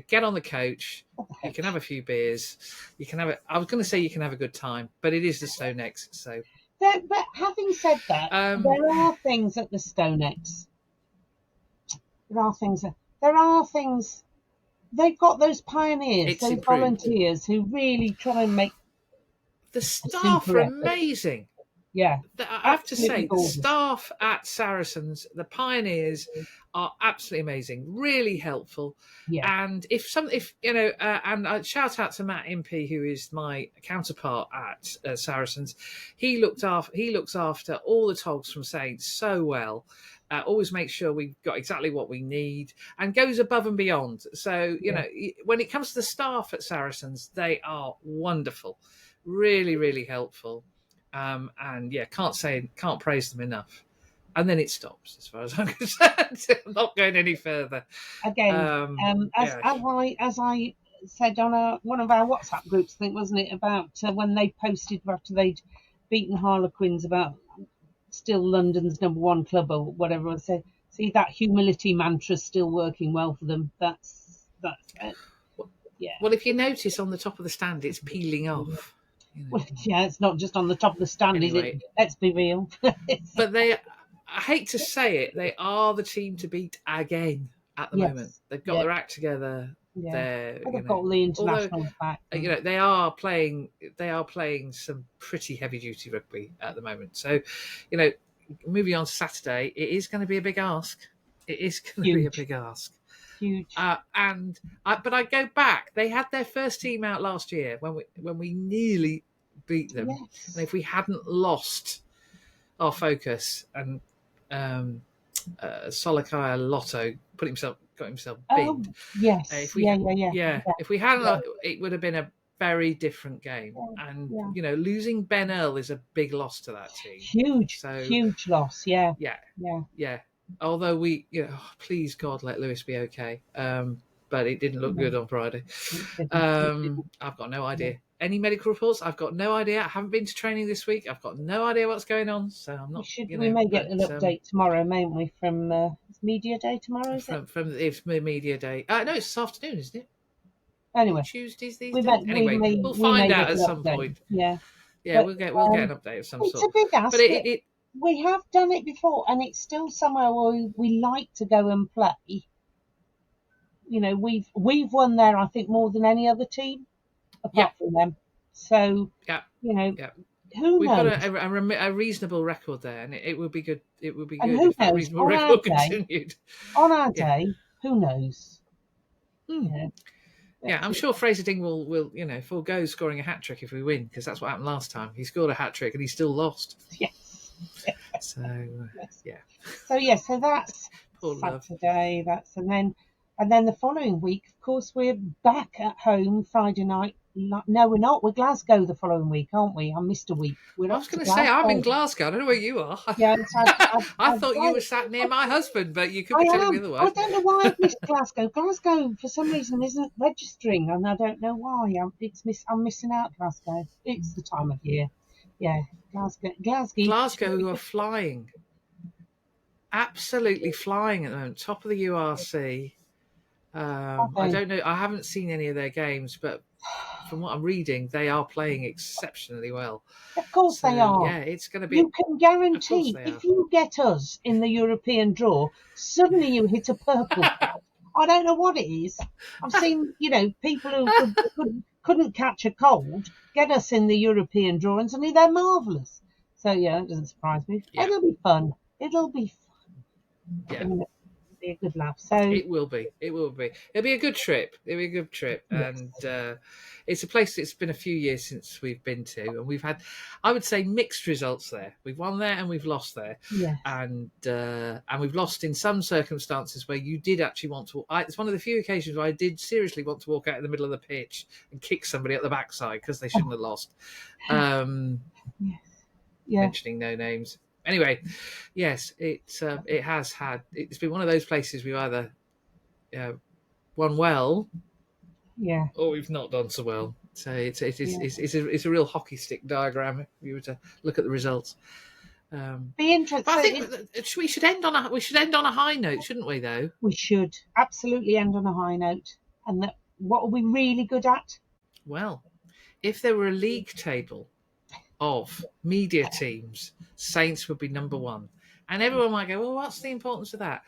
get on the coach. You can have a few beers. You can have I was going to say you can have a good time, but it is the Stonex. So, but having said that, there are things at the Stonex. There are things. They've got those pioneers, those volunteers who really try and make. The staff are amazing. Yeah, I have to say, the staff at Saracens, the pioneers, are absolutely amazing. Really helpful. Yeah. And if and I shout out to Matt Impey, who is my counterpart at Saracens. He looks after all the togs from Saints so well. Always makes sure we've got exactly what we need and goes above and beyond. So when it comes to the staff at Saracens, they are wonderful. Really, really helpful, and can't praise them enough. And then it stops, as far as I'm concerned. I'm not going any further. Again, as I said on one of our WhatsApp groups, I think, wasn't it, about when they posted after they'd beaten Harlequins about still London's #1 club or whatever. I said, see, that humility mantra's still working well for them. That's it. Yeah. Well, if you notice on the top of the stand, it's peeling off. Well, yeah, it's not just on the top of the stand, is it? Let's be real. But I hate to say it, they are the team to beat again at the moment. They've got their act together. Yeah. They've got all the internationals back. They are playing some pretty heavy duty rugby at the moment. So, moving on to Saturday, it is going to be a big ask. It is going to be a big ask. Huge. But I go back. They had their first team out last year when we nearly beat them. Yes. And if we hadn't lost our focus and Solakaya Lotto got himself bigged. Yes. If we If we hadn't, it would have been a very different game. And losing Ben Earl is a big loss to that team. Huge loss. Yeah. Although please God, let Lewis be okay. But it didn't look good on Friday. I've got no idea. Any medical reports? I've got no idea. I haven't been to training this week. I've got no idea what's going on. So I'm not. We may get an update tomorrow, mayn't we? From Media Day tomorrow. It's Media Day. No, it's this afternoon, isn't it? Anyway, Tuesdays these days. We'll find out at some point. Yeah. Yeah, we'll get an update of some sort. It's a big ask. But we have done it before, and it's still somewhere where we like to go and play. We've won there, I think, more than any other team apart from them. So who knows? We've got a reasonable record there, and it would be good. It would be good if that reasonable record continued. On our day, who knows? Yeah, I'm sure Fraser Ding will forego scoring a hat trick if we win, because that's what happened last time. He scored a hat trick and he still lost. Yes. So So that's Saturday. And then the following week, of course, we're back at home Friday night. No, we're not. We're Glasgow the following week, aren't we? I missed a week. I was going to say, I'm in Glasgow. I don't know where you are. Yeah, I thought you were sat near my husband, but you could be telling me otherwise. I don't know why I've missed Glasgow. Glasgow, for some reason, isn't registering, and I don't know why. I'm missing out Glasgow. It's the time of year. Yeah, Glasgow who are flying. Absolutely flying at the moment. Top of the URC. I don't know. I haven't seen any of their games, but from what I'm reading, they are playing exceptionally well. Of course they are. Yeah, it's going to be. You can guarantee if you get us in the European draw, suddenly you hit a purple. I don't know what it is. I've seen, people who couldn't catch a cold get us in the European draw, and suddenly they're marvellous. So, it doesn't surprise me. Yeah. It'll be fun. Yeah. be a good laugh. So it will be. It'll be a good trip. Yes. And it's a place that's been a few years since we've been to, and we've had, I would say, mixed results there. We've won there and we've lost there, Yes. and we've lost in some circumstances where you did actually want to. It's one of the few occasions where I did seriously want to walk out in the middle of the pitch and kick somebody at the backside because they shouldn't have lost. Yes. Yeah. Mentioning no names. Anyway, yes, it's been one of those places we've either won well, or we've not done so well. So it's a real hockey stick diagram if you were to look at the results. Be interesting. But I think we should end on a high note, shouldn't we? Though we should absolutely end on a high note. And what are we really good at? Well, if there were a league table of media teams, Saints would be number one. And everyone might go, well, what's the importance of that?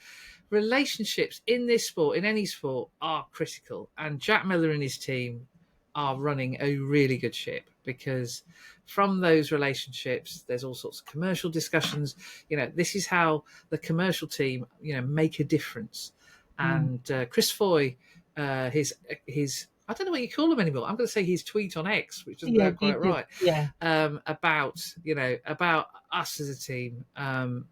Relationships in this sport, in any sport, are critical. And Jack Miller and his team are running a really good ship, because from those relationships, there's all sorts of commercial discussions. This is how the commercial team, make a difference. And Chris Foy, his I don't know what you call him anymore. I'm going to say his tweet on X, which doesn't sound quite right. Yeah. About us as a team, our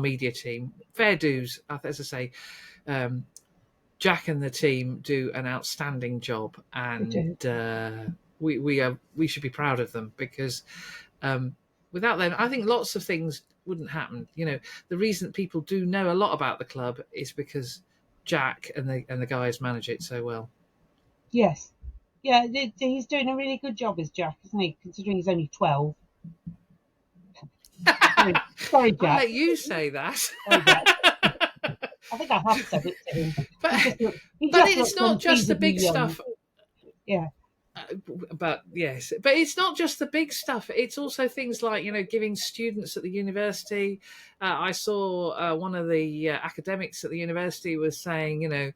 media team, fair dues. As I say, Jack and the team do an outstanding job, and we should be proud of them, because without them, I think lots of things wouldn't happen. The reason people do know a lot about the club is because Jack and the guys manage it so well. Yes. Yeah, he's doing a really good job as Jack, isn't he? Considering he's only 12. Sorry, Jack. I'll let you say that. Sorry, Jack. I think I have said it to him. But it's not just the big stuff. Yeah. But it's not just the big stuff. It's also things like, giving students at the university. I saw one of the academics at the university was saying,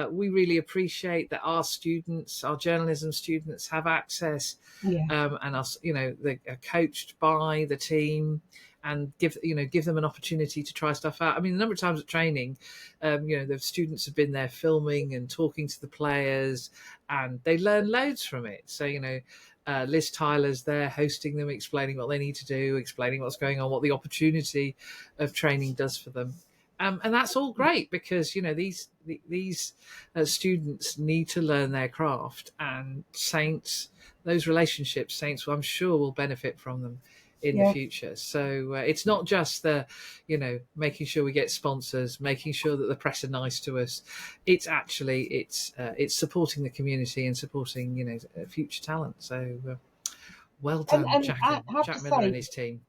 we really appreciate that our students, our journalism students, have access, and us, they are coached by the team, and give them an opportunity to try stuff out. I mean, a number of times at training, the students have been there filming and talking to the players, and they learn loads from it. So, Liz Tyler's there hosting them, explaining what they need to do, explaining what's going on, what the opportunity of training does for them. And that's all great, because, these students need to learn their craft, and Saints, those relationships, Saints, I'm sure, will benefit from them in the future. So it's not just the, making sure we get sponsors, making sure that the press are nice to us. It's actually, it's supporting the community and supporting, future talent. So well done, and Jack Miller and his team.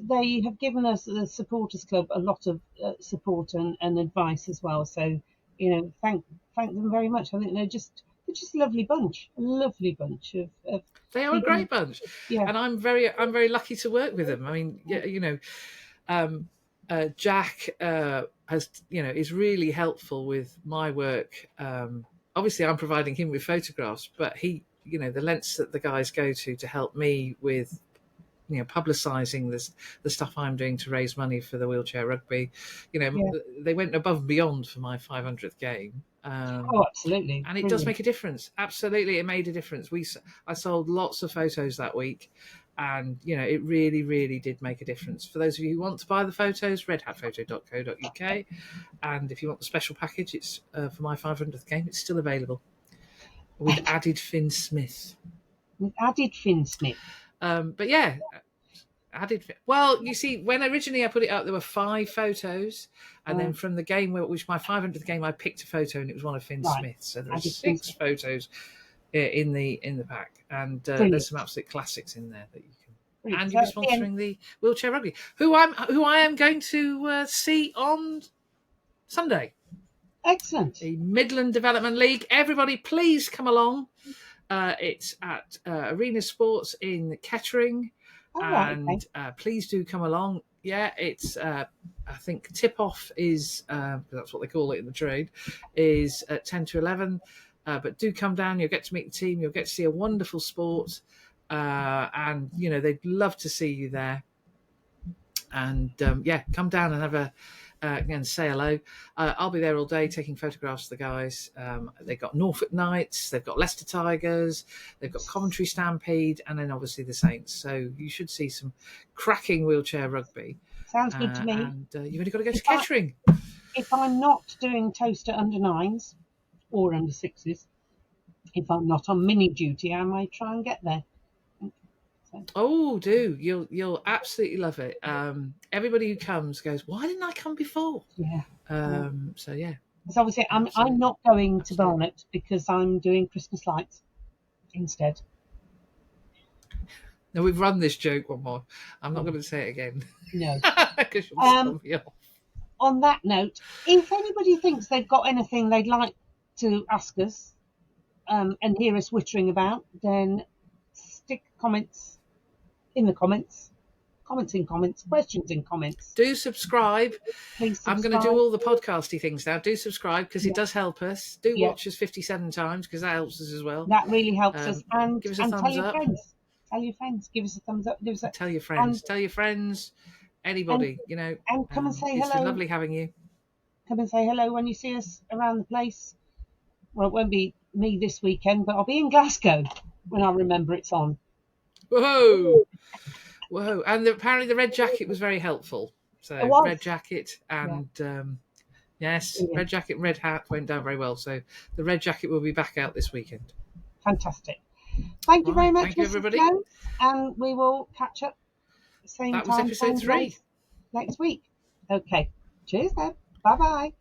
They have given us, the Supporters Club, a lot of support and advice as well. So, thank them very much. I think they're just a lovely bunch of they are a great bunch, and I'm very lucky to work with them. I mean, Jack has is really helpful with my work. Obviously, I'm providing him with photographs, but he, the lengths that the guys go to help me with, publicising the stuff I'm doing to raise money for the wheelchair rugby. They went above and beyond for my 500th game. Absolutely. And it does make a difference. Absolutely, it made a difference. I sold lots of photos that week, and it really, really did make a difference. For those of you who want to buy the photos, redhatphoto.co.uk, and if you want the special package, it's for my 500th game. It's still available with added Finn Smith. But yeah, well, you see, when originally I put it up, there were 5 photos, and then from the game, which my 500th game, I picked a photo, and it was one of Finn Smith's. So there are 6 photos in the pack, and there's some absolute classics in there that you can. And you're sponsoring the wheelchair rugby, who I am going to see on Sunday. Excellent. The Midland Development League. Everybody, please come along. It's at Arena Sports in Kettering, please do come along. Yeah, it's I think tip-off is that's what they call it in the trade, is at 10 to 11. But do come down. You'll get to meet the team. You'll get to see a wonderful sport, and they'd love to see you there. And come down and have and say hello. I'll be there all day taking photographs of the guys. They've got Norfolk Knights, they've got Leicester Tigers, they've got Coventry Stampede, and then obviously the Saints. So you should see some cracking wheelchair rugby. Sounds good to me. And you've only got to go to Kettering. If I'm not doing toaster under 9s or under 6s, if I'm not on mini duty, I might try and get there. Oh, do you'll absolutely love it. Everybody who comes goes, why didn't I come before? Yeah. So yeah. Because obviously I'm not going to Barnet because I'm doing Christmas lights instead. No, we've run this joke one more. I'm not going to say it again. No. Because you'll tell me off. On that note, if anybody thinks they've got anything they'd like to ask us and hear us wittering about, then stick comments in the comments in comments, questions in comments. Do subscribe. Please subscribe. I'm going to do all the podcasty things now. Do subscribe because it does help us. Do watch us 57 times because that helps us as well. That really helps us. And give us a thumbs up. Tell your friends. Give us a thumbs up. Tell your friends. Tell your friends. Anybody, and come and say hello. It's been lovely having you. Come and say hello when you see us around the place. Well, it won't be me this weekend, but I'll be in Glasgow when I remember it's on. Whoa! And apparently the red jacket was very helpful. So red jacket and red jacket and red hat went down very well. So the red jacket will be back out this weekend. Fantastic. Thank you very much, thank you, everybody. Jones, and we will catch up same time. That was episode 3 next week. Okay. Cheers then. Bye-bye.